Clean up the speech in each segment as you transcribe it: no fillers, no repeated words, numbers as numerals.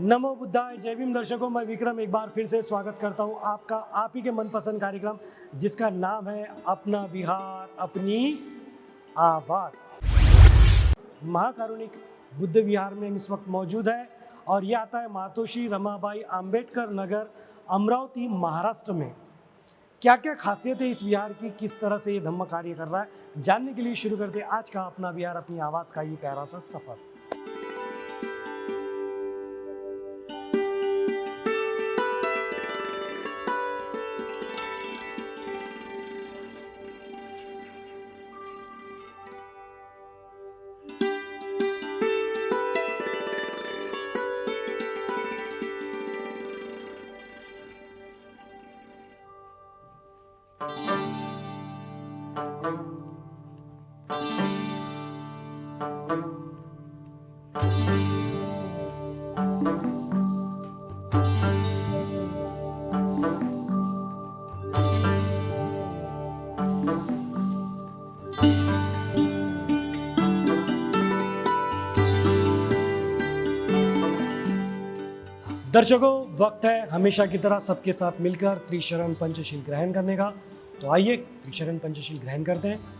नमो बुद्धाय। जय भीम दर्शकों, मैं विक्रम एक बार फिर से स्वागत करता हूं आपका आप ही के मनपसंद कार्यक्रम जिसका नाम है अपना बिहार अपनी आवाज़। महाकारुणिक बुद्ध विहार में हम इस वक्त मौजूद है और ये आता है मातोश्री रमाबाई आंबेडकर नगर, अमरावती, महाराष्ट्र में। क्या क्या खासियत है इस विहार की, किस तरह से ये धम्म कार्य कर रहा है, जानने के लिए शुरू करते हैं आज का अपना बिहार अपनी आवाज़ का ये प्यारा सा सफ़र। दर्शकों, वक्त है हमेशा की तरह सबके साथ मिलकर त्रिशरण पंचशील ग्रहण करने का। तो आइए त्रिशरण पंचशील ग्रहण करते हैं।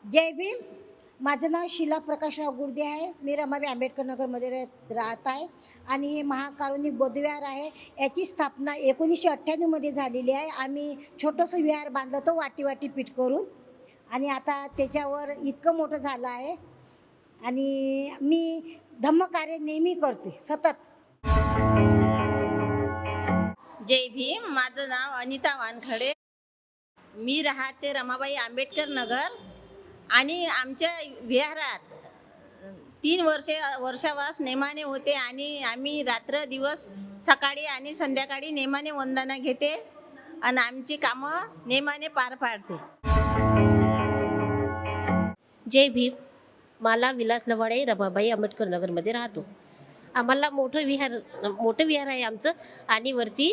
जय भीम। माझं नाव शीला प्रकाशराव गुर्दे आहे। मी रमाबाई आंबेडकर नगरमध्ये राहत आहे आणि हे महाकारुणिक बौद्ध विहार आहे। याची स्थापना 1998 मध्ये झालेली आहे। आम्ही छोटंसं विहार बांधलं होतं वाटी वाटी पीठ करून आणि आता त्याच्यावर इतकं मोठं झालं आहे आणि मी धम्मकार्य नेहमी करते सतत। जय भीम। माझं नाव अनिता वानखडे। मी राहते रमाबाई आंबेडकर नगर आणि आमच्या विहारात 3 वर्षावास नेमाने होते आणि आम्ही रात्र दिवस सकाळी आणि संध्याकाळी नेमाने वंदना घेते आणि आमची कामं नेमाने पार पाडते। जय भीम। मला विलास लवाडे, रमाबाई आंबेडकर नगरमध्ये राहतो। आम्हाला मोठं विहार आहे आमचं आणि वरती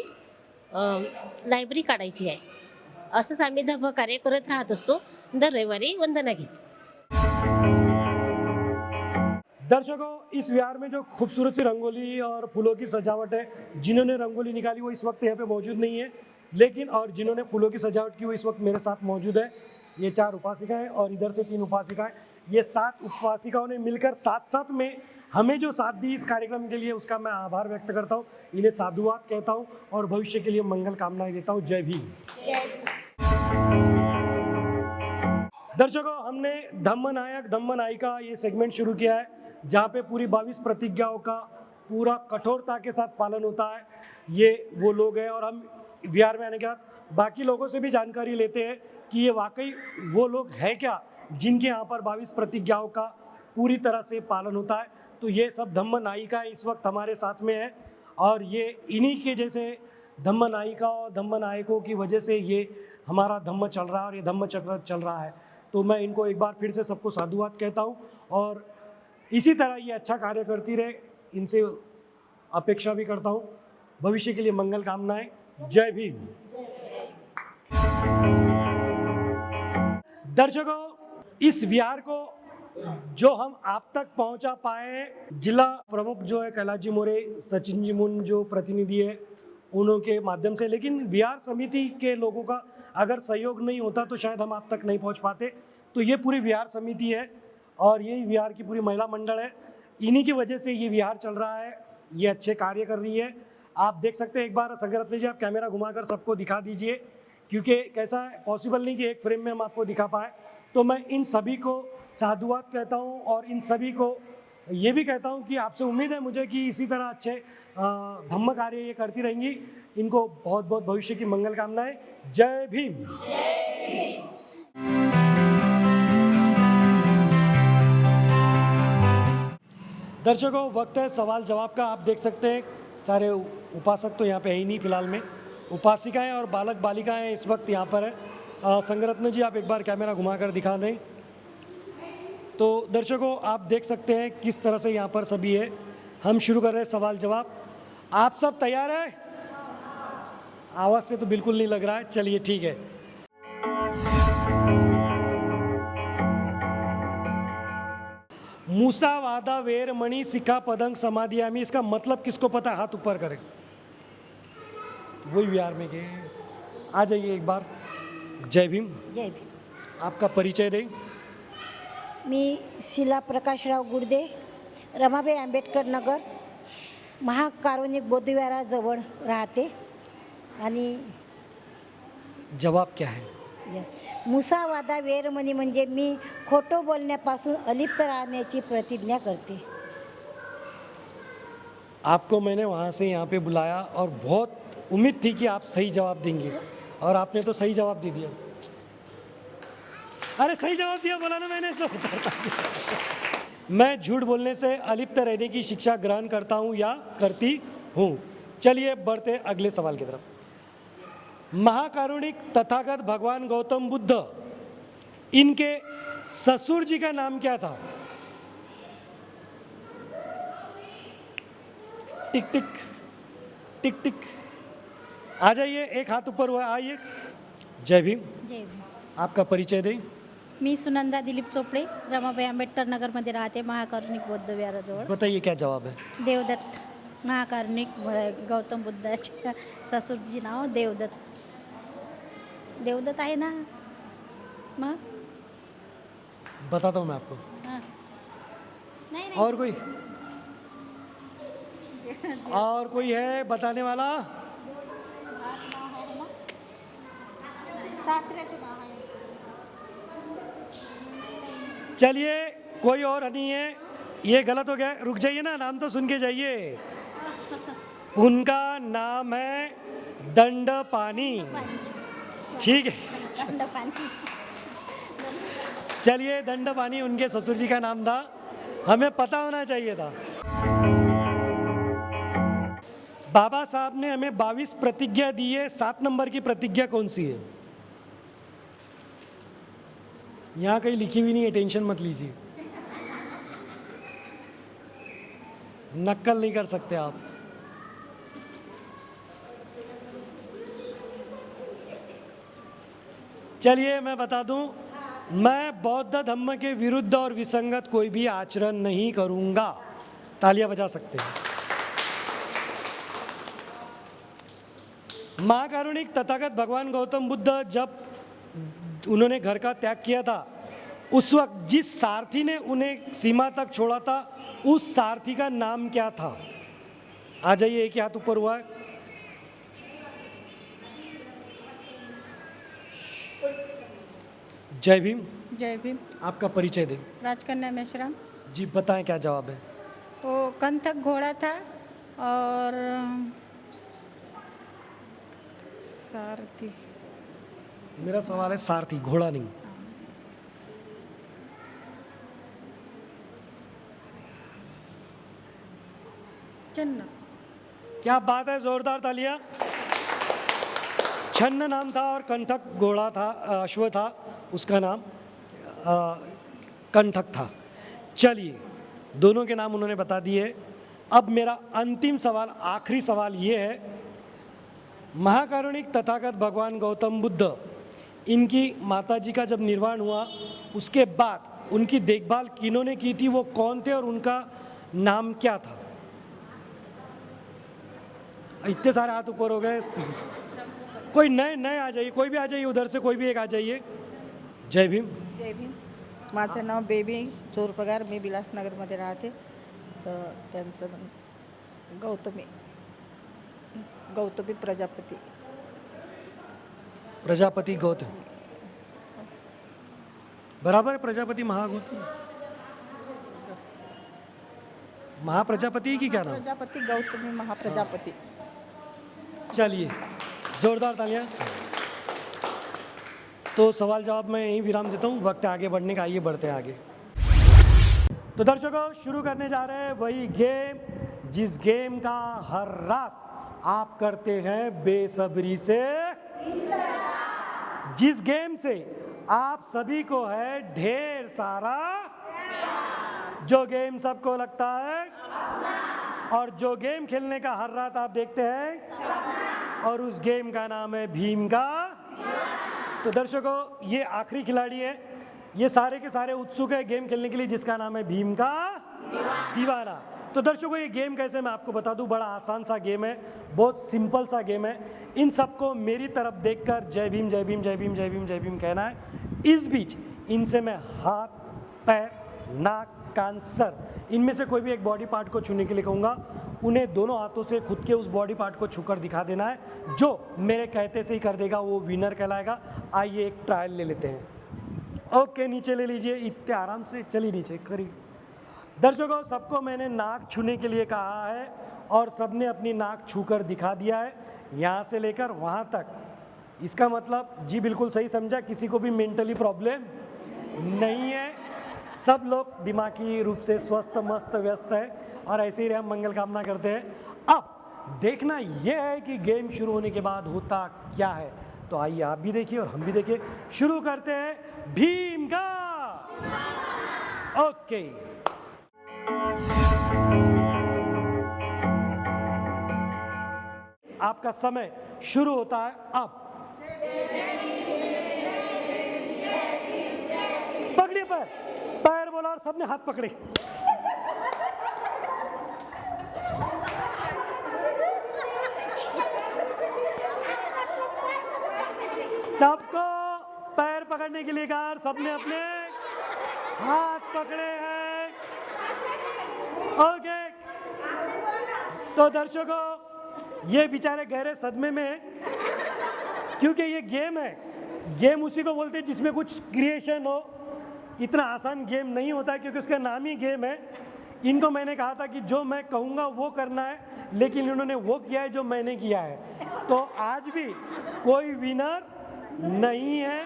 लायब्ररी काढायची आहे। असंच आम्ही धम्म कार्य करत राहत असतो। दर रविवारी वंदना घेते। दर्शकों, इस विहार में जो खूबसूरत सी रंगोली और फूलों की सजावट है, जिन्होंने रंगोली निकाली वो इस वक्त यहाँ पे मौजूद नहीं है, लेकिन और जिन्होंने फूलों की सजावट की वो इस वक्त मेरे साथ मौजूद है। ये 4 उपासिकाएं और इधर से 3 उपासिकाएं। ये 7 उपासिकाओं ने मिलकर साथ साथ में हमें जो साथ दी इस कार्यक्रम के लिए, उसका मैं आभार व्यक्त करता हूँ। इन्हें साधुवाद कहता हूँ और भविष्य के लिए मंगल कामनाएं देता हूँ। जय भीम। दर्शकों, हमने धम्म नायक धम्म नायिका ये सेगमेंट शुरू किया है, जहाँ पे पूरी 22 प्रतिज्ञाओं का पूरा कठोरता के साथ पालन होता है। ये वो लोग हैं। और हम विहार में आने के बाद बाकी लोगों से भी जानकारी लेते हैं कि ये वाकई वो लोग हैं क्या जिनके यहाँ पर 22 प्रतिज्ञाओं का पूरी तरह से पालन होता है। तो ये सब धम्म नायिका इस वक्त हमारे साथ में है और ये इन्हीं के जैसे धम्म नायिका और धम्म नायकों की वजह से ये हमारा धम्म चल रहा है और ये धम्म चक्र चल रहा है। तो मैं इनको एक बार फिर से सबको साधुवाद कहता हूँ और इसी तरह ये अच्छा कार्य करती रहे, इनसे अपेक्षा भी करता हूँ। भविष्य के लिए मंगल कामनाएं। जय भीम। दर्शकों, इस विहार को जो हम आप तक पहुंचा पाए, जिला प्रमुख जो है कैलाश जी मोरे, सचिन जी मुन जो प्रतिनिधि है उनके माध्यम से, लेकिन विहार समिति के लोगों का अगर सहयोग नहीं होता तो शायद हम आप तक नहीं पहुंच पाते। तो ये पूरी विहार समिति है और यही विहार की पूरी महिला मंडल है, इन्हीं की वजह से ये विहार चल रहा है, ये अच्छे कार्य कर रही है। आप देख सकते हैं, एक बार संगरत्न जी आप कैमरा घुमाकर सबको दिखा दीजिए, क्योंकि कैसा है पॉसिबल नहीं कि एक फ्रेम में हम आपको दिखा पाए। तो मैं इन सभी को साधुवाद कहता हूँ और इन सभी को ये भी कहता हूँ कि आपसे उम्मीद है मुझे कि इसी तरह अच्छे धम्म कार्य ये करती रहेंगी। इनको बहुत बहुत भविष्य की मंगल कामनाएं। जय भीम। दर्शकों, वक्त है सवाल जवाब का। आप देख सकते हैं सारे उपासक तो यहाँ पे है ही नहीं फिलहाल में, उपासिकाएं और बालक बालिकाएं इस वक्त यहाँ पर है। संगरत्न जी आप एक बार कैमरा घुमाकर दिखा दें। तो दर्शकों, आप देख सकते हैं किस तरह से यहाँ पर सभी है। हम शुरू कर रहे हैं सवाल जवाब। आप सब तैयार हैं? आवाज़ से तो बिल्कुल नहीं लग रहा है। चलिए ठीक है। मूसा वादा वेर मणि सिक्का पदंग समाधियामी, इसका मतलब किसको पता है? हाथ ऊपर करें। वही विहार में गए, आ जाइए एक बार। जय भीम। जय भीम। आपका परिचय दें। मी शिला प्रकाशराव गुडदे, रमाबाई आंबेडकर नगर, महाकारुणिक बौद्धविहाराजवळ राहते आणि जवाब क्या है? मुसावादा वेरमणी म्हणजे मी खोटं बोलण्यापासून अलिप्त राहण्याची प्रतिज्ञा करते। आपको मैंने वहाँ से यहाँ पे बुलाया और बहुत उम्मीद थी कि आप सही जवाब देंगे और आपने तो सही जवाब दे दिया। अरे सही जवाब दिया बोला ना मैंने। मैं झूठ बोलने से अलिप्त रहने की शिक्षा ग्रहण करता हूँ या करती हूँ। चलिए बढ़ते अगले सवाल की तरफ। महाकारुणिक तथागत भगवान गौतम बुद्ध, इनके ससुर जी का नाम क्या था? टिक टिक टिक टिक। आ जाइए, एक हाथ ऊपर हुआ, आइए। जय भीम। जय भीम। आपका परिचय दें। मी सुनंदा दिलीप चोपडे, रमाबाई आंबेडकर नगरमध्ये राहते, महाकारुणिक बौद्ध विहाराजवळ। बताइए क्या जवाब है? देवदत्त, महाकारुणिक गौतम बुद्धाचे ससुरजी नाव देवदत्त। देवदत्त आहे ना मग? बताता हूँ मैं आपको। हां। नाही नाही और कोई? और कोई है बताने वाला? सासऱ्याचे नाव आहे। चलिए, कोई और नहीं है। ये गलत हो गया, रुक जाइए ना, नाम तो सुन के जाइए। उनका नाम है दंडपानी। ठीक है, दंडपाणी। चलिए, दंडपानी उनके ससुर जी का नाम था, हमें पता होना चाहिए था। बाबा साहब ने हमें 22 प्रतिज्ञा दी है, 7 नंबर की प्रतिज्ञा कौन सी है? यहाँ कहीं लिखी हुई नहीं है, टेंशन मत लीजिए, नक्कल नहीं कर सकते आप। चलिए मैं बता दूं, मैं बौद्ध धम्म के विरुद्ध और विसंगत कोई भी आचरण नहीं करूंगा। तालियां बजा सकते हैं। महाकारुणिक तथागत भगवान गौतम बुद्ध जब उन्होंने घर का त्याग किया था, उस वक्त जिस सारथी ने उन्हें सीमा तक छोड़ा था, उस सारथी का नाम क्या था? आ जाइए, एक ही हाथ ऊपर हुआ है। जय भीम। जय भीम। आपका परिचय दें। राजकन्या मेश्राम। जी बताएं क्या जवाब है? वो कंथक घोड़ा था और सारथी मेरा सवाल है सारथी, घोड़ा नहीं। छन्न क्या बात है, जोरदार तालियां। छन्न नाम था और कंठक घोड़ा था, अश्व था, उसका नाम कंठक था। चलिए, दोनों के नाम उन्होंने बता दिए। अब मेरा अंतिम सवाल, आखिरी सवाल ये है, महाकारुणिक तथागत भगवान गौतम बुद्ध, इनकी माताजी का जब निर्वाण हुआ उसके बाद उनकी देखभाल किन्होंने की थी, वो कौन थे और उनका नाम क्या था? इतने सारे हाथ ऊपर हो गए। कोई नए नए आ जाइए, कोई भी आ जाइए, उधर से कोई भी एक आ जाइए। जय भीम। जय भीम. माझं नाव बेबी चोरपगार, मी विलासनगरमध्ये राहते. तर त्यांचं गौतमी गौतमी प्रजापती. प्रजापति गौतम, बराबर है। प्रजापति महागौतम, महाप्रजापति की क्या नाम? प्रजापती गौतमी महाप्रजापती. चलिए, जोरदार तालियां। तो सवाल जवाब मैं यहीं विराम देता हूँ, वक्त है आगे बढ़ने का, आइए बढ़ते हैं आगे। तो दर्शकों, शुरू करने जा रहे हैं वही गेम जिस गेम का हर रात आप करते हैं बेसब्री से, जिस गेम से आप सभी को है ढेर सारा, जो गेम सबको लगता है, और जो गेम खेलने का हर रात आप देखते हैं, और उस गेम का नाम है भीम का। तो दर्शकों, ये आखिरी खिलाड़ी है, ये सारे के सारे उत्सुक है गेम खेलने के लिए जिसका नाम है भीम का दीवाना। तो दर्शकों, ये गेम कैसे, मैं आपको बता दूं, बड़ा आसान सा गेम है, बहुत सिंपल सा गेम है। इन सबको मेरी तरफ देखकर जय भीम जय भीम जय भीम जय भीम जय भीम कहना है। इस बीच इनसे मैं हाथ, पैर, नाक, कान, सर, इनमें से कोई भी एक बॉडी पार्ट को छूने के लिए कहूँगा। उन्हें दोनों हाथों से खुद के उस बॉडी पार्ट को छूकर दिखा देना है। जो मेरे कहते से ही कर देगा वो विनर कहलाएगा। आइए एक ट्रायल ले लेते हैं। ओके, नीचे ले लीजिए, इतने आराम से, चलिए नीचे करिए। दर्शकों, सबको मैंने नाक छूने के लिए कहा है और सबने अपनी नाक छूकर दिखा दिया है, यहाँ से लेकर वहाँ तक। इसका मतलब, जी बिल्कुल सही समझा, किसी को भी मेंटली प्रॉब्लम नहीं है, सब लोग दिमागी रूप से स्वस्थ मस्त व्यस्त है, और ऐसे ही हम मंगल कामना करते हैं। अब देखना यह है कि गेम शुरू होने के बाद होता क्या है। तो आइए आप भी देखिए और हम भी देखिए। शुरू करते हैं भीम का। ओके, आपका समय शुरू होता है अब। पकड़िए पैर, पैर बोला और सबने हाथ पकड़े। सबको पैर पकड़ने के लिए कहा, सबने अपने हाथ पकड़े हैं। ओके, तो दर्शकों, ये बेचारे गहरे सदमे में हैं, क्योंकि ये गेम है। गेम उसी को बोलते हैं जिसमें कुछ क्रिएशन हो। इतना आसान गेम नहीं होता है, क्योंकि उसका नाम ही गेम है। इनको मैंने कहा था कि जो मैं कहूँगा वो करना है, लेकिन इन्होंने वो किया है जो मैंने किया है। तो आज भी कोई विनर नहीं है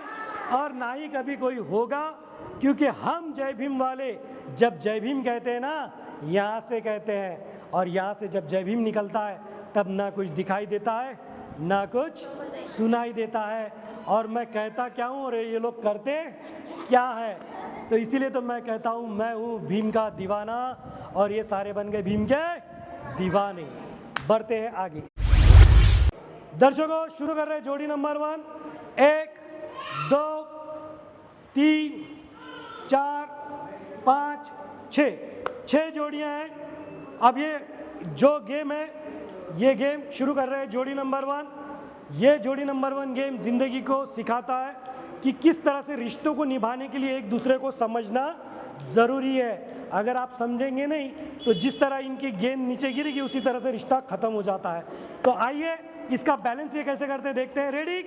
और ना ही कभी कोई होगा, क्योंकि हम जय भीम वाले जब जय भीम कहते हैं ना, यहाँ से कहते हैं, और यहाँ से जब जय भीम निकलता है तब ना कुछ दिखाई देता है ना कुछ सुनाई देता है। और मैं कहता क्या हूँ और ये लोग करते क्या है, तो इसीलिए तो मैं कहता हूँ मैं हूँ भीम का दीवाना, और ये सारे बन गए भीम के दीवाने। बढ़ते हैं आगे। दर्शकों, शुरू कर रहे हैं जोड़ी नंबर 1। 1 2 3 4 5 6 जोड़ियां हैं। अब ये जो गेम है, ये गेम शुरू कर रहे हैं जोड़ी नंबर 1। ये जोड़ी नंबर 1 गेम जिंदगी को सिखाता है कि किस तरह से रिश्तों को निभाने के लिए एक दूसरे को समझना ज़रूरी है। अगर आप समझेंगे नहीं तो जिस तरह इनकी गेंद नीचे गिरेगी उसी तरह से रिश्ता खत्म हो जाता है। तो आइए इसका बैलेंस ये कैसे करते हैं देखते हैं। रेडी,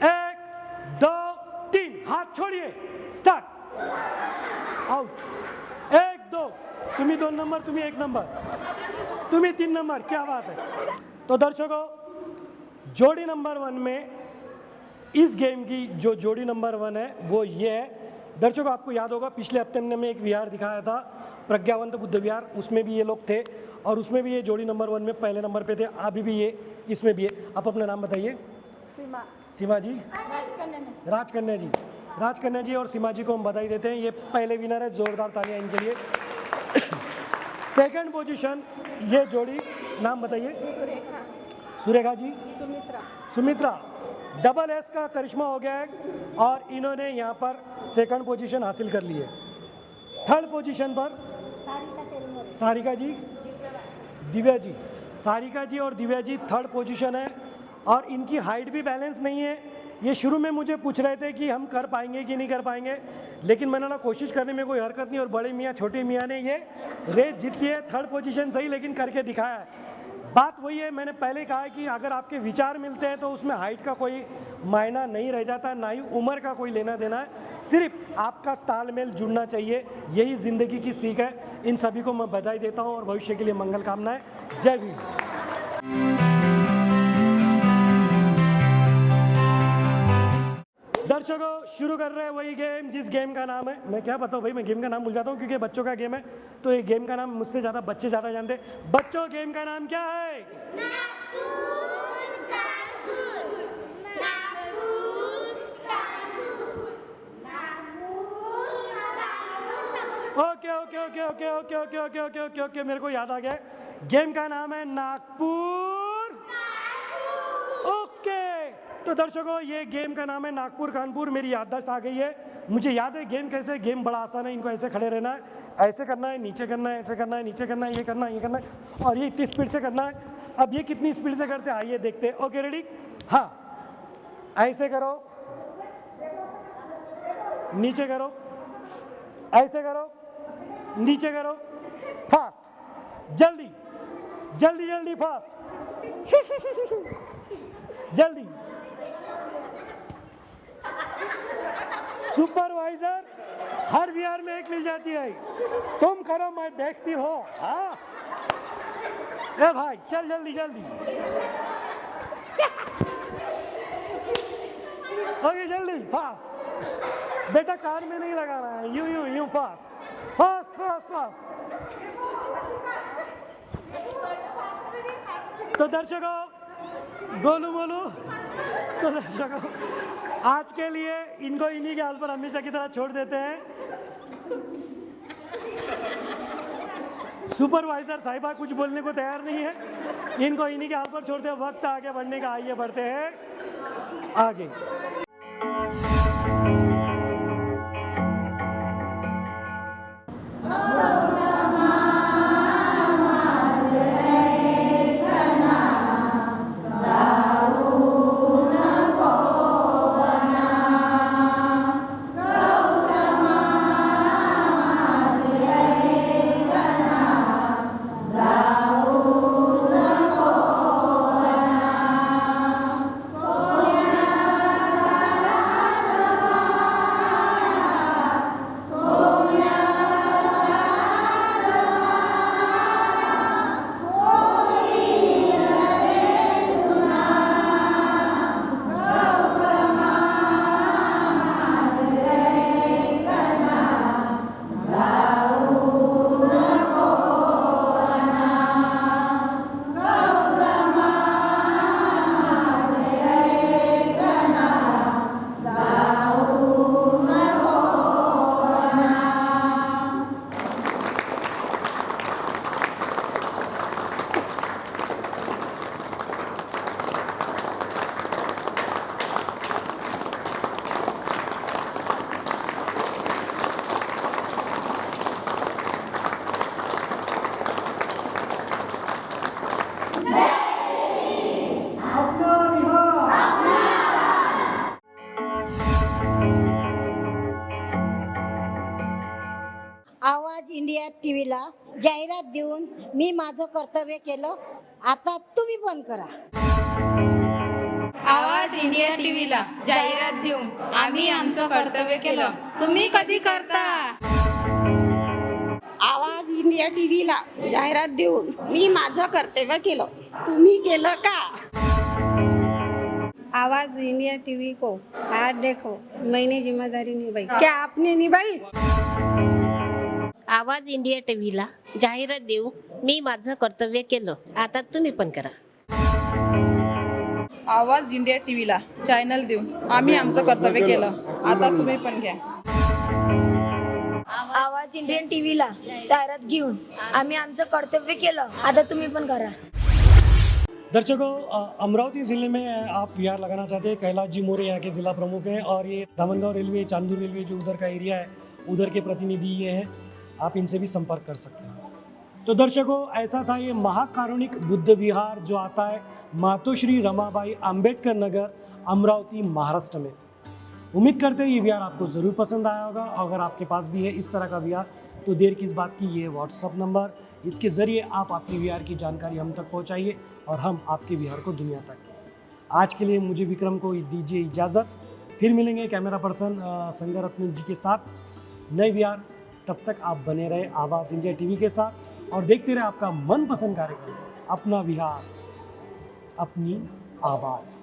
1 2 3, हाथ छोड़िए, स्टार्ट, आउट। 1 2, तुम्ही 2 नंबर, तुम्ही 1 नंबर, तुम्ही 3 नंबर, क्या बात है। तो दर्शकों, जोड़ी नंबर 1 में इस गेम की जो जोड़ी नंबर 1 है वो ये है। दर्शकों, आपको याद होगा पिछले हफ्ते हमने एक विहार दिखाया था, प्रज्ञावंत बुद्ध विहार, उसमें भी ये लोग थे और उसमें भी ये जोड़ी नंबर 1 में पहले नंबर पे थे। अभी भी ये इसमें भी है। आप अपना नाम बताइए। सीमा जी, राजकन्या जी। राजकन्या जी और सीमा जी को हम बधाई देते हैं, ये पहले विनर है। जोरदार तालियां इनके लिए। सेकंड पोजीशन ये जोड़ी, नाम बताइए। सुरेखा जी, सुमित्रा। डबल एस का करिश्मा हो गया है और इन्होंने यहाँ पर सेकंड पोजीशन हासिल कर ली है। थर्ड पोजीशन पर सारिका जी, दिव्या जी। सारिका जी और दिव्या जी थर्ड पोजीशन है और इनकी हाइट भी बैलेंस नहीं है। ये शुरू में मुझे पूछ रहे थे कि हम कर पाएंगे कि नहीं कर पाएंगे, लेकिन मैंने ना कोशिश करने में कोई हरकत नहीं और बड़े मियाँ छोटे मियाँ ने ये रेस जीत ली है। थर्ड पोजीशन सही लेकिन करके दिखाया है। बात वही है, मैंने पहले कहा है कि अगर आपके विचार मिलते हैं तो उसमें हाइट का कोई मायना नहीं रह जाता, ना ही उम्र का कोई लेना देना है, सिर्फ आपका तालमेल जुड़ना चाहिए। यही ज़िंदगी की सीख है। इन सभी को मैं बधाई देता हूँ और भविष्य के लिए मंगल कामनाएं। जय भीम। दर्शकों, शुरू कर रहे हैं वही गेम जिस गेम का नाम है, मैं क्या बताऊँ भाई, मैं गेम का नाम भूल जाता हूँ क्योंकि बच्चों का गेम है, तो ये गेम का नाम मुझसे ज़्यादा बच्चे ज़्यादा जानते हैं। बच्चों, गेम का नाम क्या है? Okay okay okay okay okay okay okay okay okay okay मेरे को याद आ गया। गेम का नाम है नागपुर। ओके, तो दर्शकों ये गेम का नाम है नागपुर कानपुर। मेरी याददाश्त आ गई है, मुझे याद है गेम कैसे। गेम बड़ा आसान है, इनको ऐसे खड़े रहना है, ऐसे करना है, नीचे करना है, ऐसे करना है, नीचे करना है, ये करना है, ये करना है और ये इतनी स्पीड से करना है। अब ये कितनी स्पीड से करते हैं आइए देखते हैं। Okay ready? हाँ, ऐसे करो, नीचे करो, ऐसे करो, नीचे करो, फास्ट, जल्दी जल्दी जल्दी, फास्ट, जल्दी। सुपरवाइजर हर बिहार में एक मिल जाती है, तुम करो मैं देखती हो। हाँ ए भाई चल जल्दी जल्दी। ओके जल्दी, फास्ट। बेटा कार में नहीं लगाना है, यूं यूं यूं, फास्ट फास्ट फास्ट फास्ट। तो दर्शकों, गोलू मोलू, तो दर्शकों आज के लिए इनको इन्हीं के हाल पर हमेशा की तरह छोड़ देते हैं। सुपरवाइजर साहिबा कुछ बोलने को तैयार नहीं है, इनको इन्हीं के हाल पर छोड़ते हैं। वक्त आगे बढ़ने का, आइए बढ़ते हैं आगे। आवाज इंडिया टीव्हीला जाहिरात देऊन मी माझं कर्तव्य केलं, आता तुम्ही पण करा। आवाज इंडिया टीव्हीला जाहिरात देऊन आम्ही आमचं कर्तव्य केलं, तुम्ही कधी करता? आवाज इंडिया टीव्हीला जाहिरात देऊन मी माझं कर्तव्य केलं, तुम्ही केलं का? आवाज इंडिया टीवी को आज देखो मैंने जिम्मेदारी निभाई क्या आपने निभाई आवाज इंडिया टीव्हीला जाहिरात देऊ मी माझं कर्तव्य केलं, आता तुम्ही पण करा. आवाज इंडिया टीव्हीला चॅनल देऊन आम्ही आमचं कर्तव्य केलं, आता तुम्ही पण घ्या. आवाज इंडियन टीव्हीला जाहिरात घेऊन आम्ही आमचं कर्तव्य केलं, आता तुम्ही पण करा. दर्शकों, अमरावती ज़िले में आप वीआर लगाना चाहते हैं, कैलाश जी मोरे यहाँ के ज़िला प्रमुख हैं और ये धामनगांव रेलवे, चांदूर रेलवे जो उधर का एरिया है उधर के प्रतिनिधि ये हैं. आप इनसे भी संपर्क कर सकते हैं. तो दर्शकों, ऐसा था ये महाकारुणिक बुद्ध विहार जो आता है मातोश्री रमाबाई आम्बेडकर नगर, अमरावती, महाराष्ट्र में. उम्मीद करते हैं ये विहार आपको ज़रूर पसंद आया होगा. अगर आपके पास भी है इस तरह का विहार तो देर किस बात की, ये व्हाट्सअप नंबर, इसके ज़रिए आप अपनी विहार की जानकारी हम तक पहुंचाइए और हम आपके विहार को दुनिया तक. आज के लिए मुझे विक्रम को दीजिए इजाज़त. फिर मिलेंगे कैमरा पर्सन संगरत्न जी के साथ नए विहार. तब तक आप बने रहे आवाज़ इंडिया टीवी के साथ और देखते रहे आपका मनपसंद कार्यक्रम अपना विहार अपनी आवाज़.